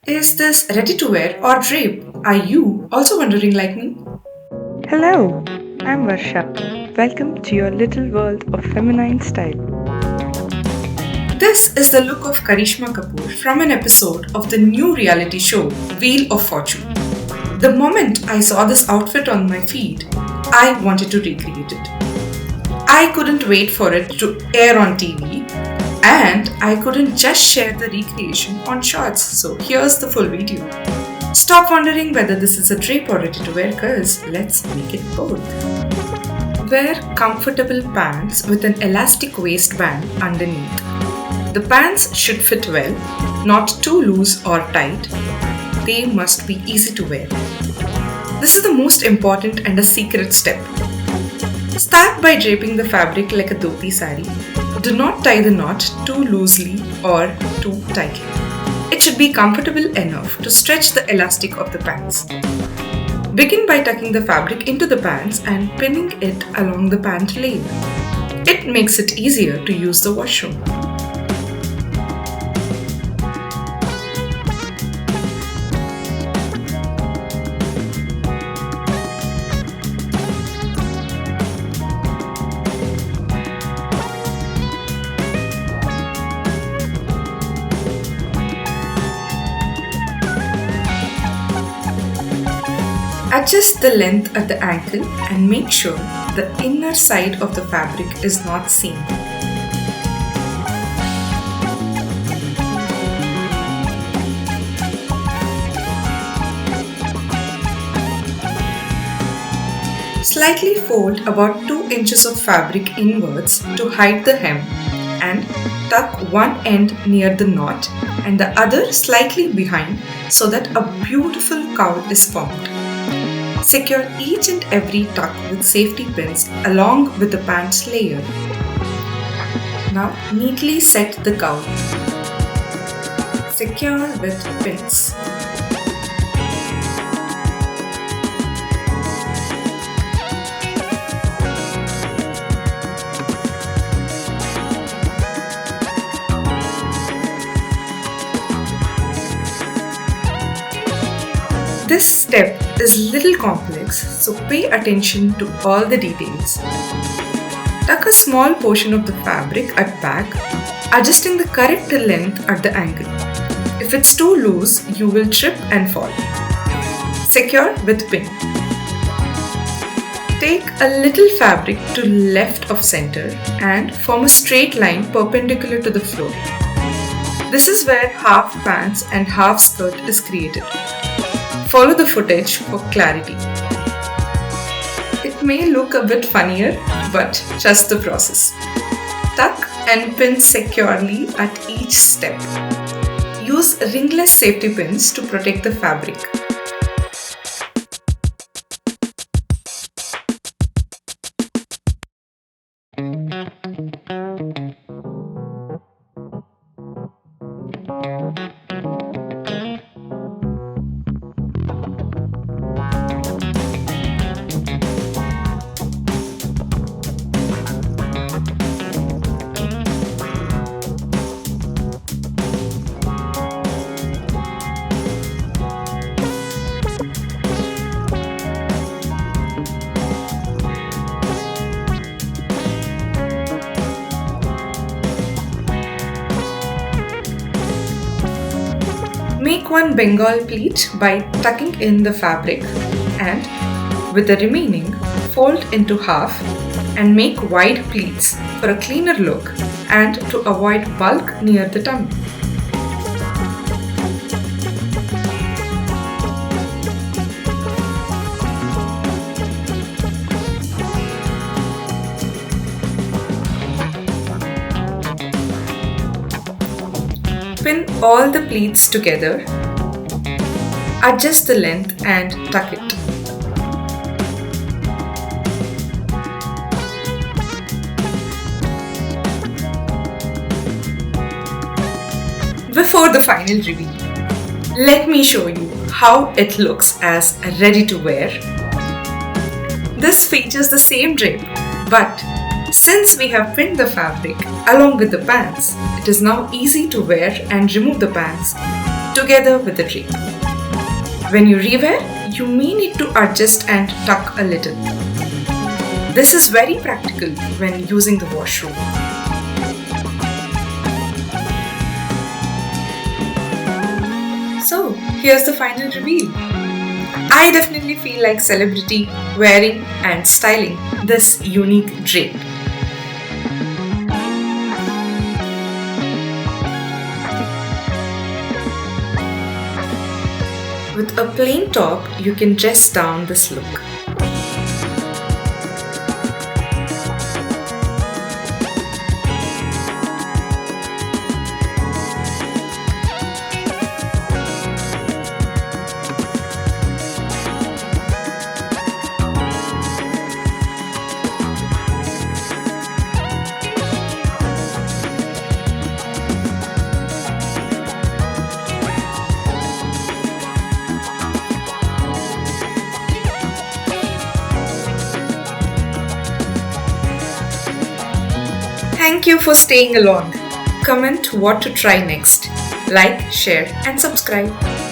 Is this ready to wear or drape? Are you also wondering like me? Hello, I'm Varsha. Welcome to your little world of feminine style. This is the look of Karisma Kapoor from an episode of the new reality show Wheel of Fortune. The moment I saw this outfit on my feed, I wanted to recreate it. I couldn't wait for it to air on TV, and I couldn't just share the recreation on shorts, so here's the full video. Stop wondering whether this is a drape or ready to wear, cause let's make it both. Wear comfortable pants with an elastic waistband underneath. The pants should fit well, not too loose or tight. They must be easy to wear. This is the most important and a secret step. Start by draping the fabric like a dhoti saree. Do not tie the knot too loosely or too tightly. It should be comfortable enough to stretch the elastic of the pants. Begin by tucking the fabric into the pants and pinning it along the pant leg. It makes it easier to use the washroom. Adjust the length at the ankle and make sure the inner side of the fabric is not seen. Slightly fold about 2 inches of fabric inwards to hide the hem and tuck one end near the knot and the other slightly behind so that a beautiful cowl is formed. Secure each and every tuck with safety pins along with the pants layer. Now neatly set the cowl. Secure with pins. This step is little complex, so pay attention to all the details. Tuck a small portion of the fabric at back, adjusting the correct length at the ankle. If it's too loose, you will trip and fall. Secure with pin. Take a little fabric to left of center and form a straight line perpendicular to the floor. This is where half pants and half skirt is created. Follow the footage for clarity. It may look a bit funnier, but trust the process. Tuck and pin securely at each step. Use ringless safety pins to protect the fabric. Make one Bengal pleat by tucking in the fabric and, with the remaining, fold into half and make wide pleats for a cleaner look and to avoid bulk near the tummy. Pin all the pleats together, adjust the length and tuck it. Before the final reveal, let me show you how it looks as ready to wear. This features the same drape, but since we have pinned the fabric along with the pants, it is now easy to wear and remove the pants together with the drape. When you rewear, you may need to adjust and tuck a little. This is very practical when using the washroom. So, here's the final reveal. I definitely feel like celebrity wearing and styling this unique drape. With a plain top, you can dress down this look. Thank you for staying along. Comment what to try next. Like, share, and subscribe.